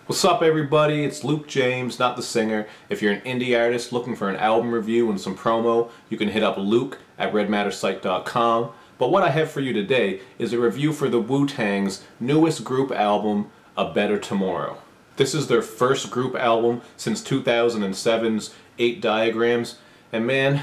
What's up everybody, it's Luke James, not the singer. If you're an indie artist looking for an album review and some promo, you can hit up Luke at redmattersite.com. But what I have for you today is a review for the Wu-Tang's newest group album, A Better Tomorrow. This is their first group album since 2007's 8 Diagrams, and man,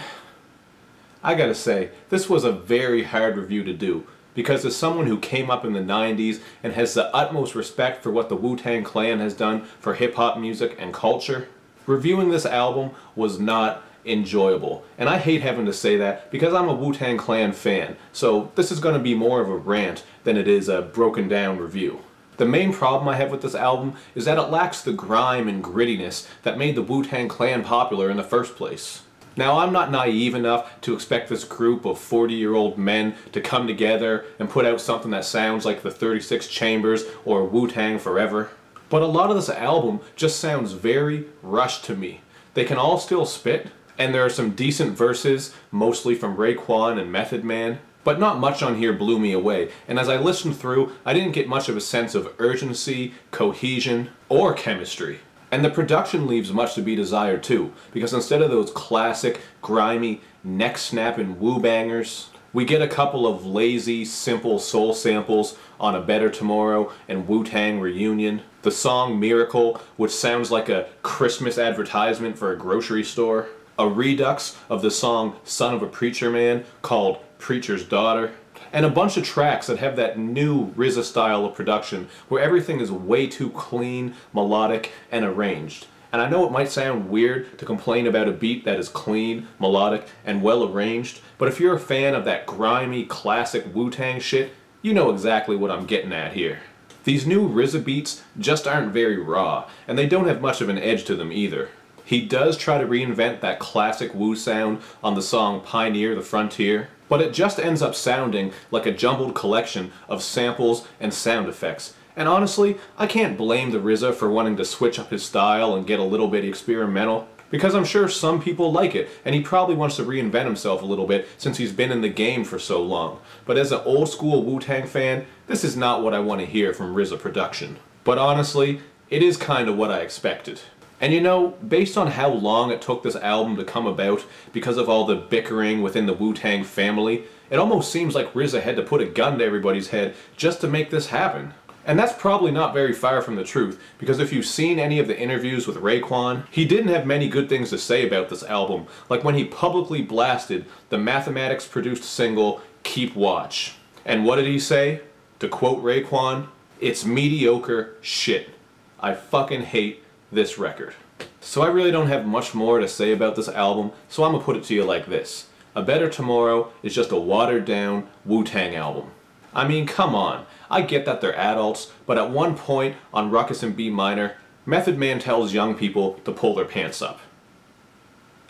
I gotta say, this was a very hard review to do. Because as someone who came up in the 90s and has the utmost respect for what the Wu-Tang Clan has done for hip-hop music and culture, reviewing this album was not enjoyable. And I hate having to say that because I'm a Wu-Tang Clan fan, so this is going to be more of a rant than it is a broken down review. The main problem I have with this album is that it lacks the grime and grittiness that made the Wu-Tang Clan popular in the first place. Now, I'm not naive enough to expect this group of 40-year-old men to come together and put out something that sounds like the 36 Chambers or Wu-Tang Forever. But a lot of this album just sounds very rushed to me. They can all still spit, and there are some decent verses, mostly from Raekwon and Method Man, but not much on here blew me away, and as I listened through, I didn't get much of a sense of urgency, cohesion, or chemistry. And the production leaves much to be desired too, because instead of those classic, grimy, neck-snapping woo-bangers, we get a couple of lazy, simple soul samples on A Better Tomorrow and Wu-Tang Reunion. The song Miracle, which sounds like a Christmas advertisement for a grocery store. A redux of the song Son of a Preacher Man called Preacher's Daughter. And a bunch of tracks that have that new RZA style of production where everything is way too clean, melodic, and arranged. And I know it might sound weird to complain about a beat that is clean, melodic, and well arranged, but if you're a fan of that grimy, classic Wu-Tang shit, you know exactly what I'm getting at here. These new RZA beats just aren't very raw, and they don't have much of an edge to them either. He does try to reinvent that classic Wu sound on the song Pioneer the Frontier, but it just ends up sounding like a jumbled collection of samples and sound effects. And honestly, I can't blame the RZA for wanting to switch up his style and get a little bit experimental, because I'm sure some people like it, and he probably wants to reinvent himself a little bit since he's been in the game for so long. But as an old school Wu-Tang fan, this is not what I want to hear from RZA production. But honestly, it is kind of what I expected. And you know, based on how long it took this album to come about because of all the bickering within the Wu-Tang family, it almost seems like RZA had to put a gun to everybody's head just to make this happen. And that's probably not very far from the truth, because if you've seen any of the interviews with Raekwon, he didn't have many good things to say about this album, like when he publicly blasted the Mathematics-produced single, Keep Watch. And what did he say? To quote Raekwon, "It's mediocre shit. I fucking hate this record." So I really don't have much more to say about this album, so I'm gonna put it to you like this. A Better Tomorrow is just a watered down Wu-Tang album. I mean, come on. I get that they're adults, but at one point on Ruckus in B minor, Method Man tells young people to pull their pants up.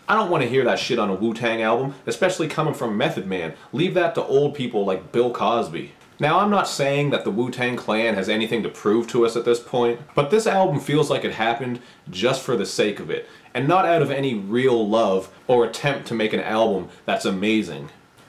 I don't want to hear that shit on a Wu-Tang album, especially coming from Method Man. Leave that to old people like Bill Cosby. Now, I'm not saying that the Wu-Tang Clan has anything to prove to us at this point, but this album feels like it happened just for the sake of it, and not out of any real love or attempt to make an album that's amazing.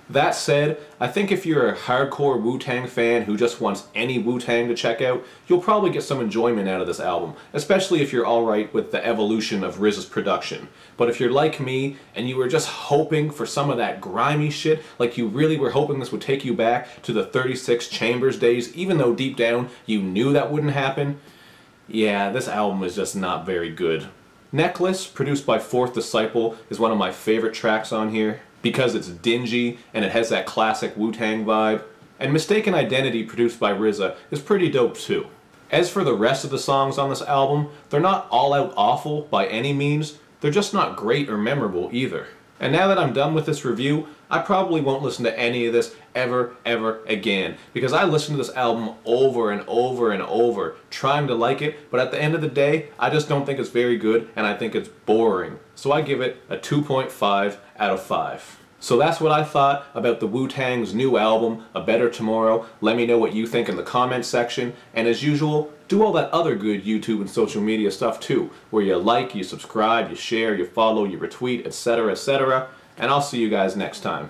That said, I think if you're a hardcore Wu-Tang fan who just wants any Wu-Tang to check out, you'll probably get some enjoyment out of this album, especially if you're alright with the evolution of RZA's production. But if you're like me, and you were just hoping for some of that grimy shit, like you really were hoping this would take you back to the 36 Chambers days, even though deep down you knew that wouldn't happen, yeah, this album is just not very good. Necklace, produced by Fourth Disciple, is one of my favorite tracks on here, because it's dingy and it has that classic Wu-Tang vibe. And Mistaken Identity, produced by RZA, is pretty dope too. As for the rest of the songs on this album, they're not all out awful by any means, they're just not great or memorable either. And now that I'm done with this review, I probably won't listen to any of this ever again, because I listened to this album over and over, trying to like it, but at the end of the day, I just don't think it's very good, and I think it's boring. So I give it a 2.5 out of 5. So that's what I thought about the Wu-Tang's new album, A Better Tomorrow. Let me know what you think in the comments section, and as usual, do all that other good YouTube and social media stuff too, where you like, you subscribe, you share, you follow, you retweet, etc., etc., and I'll see you guys next time.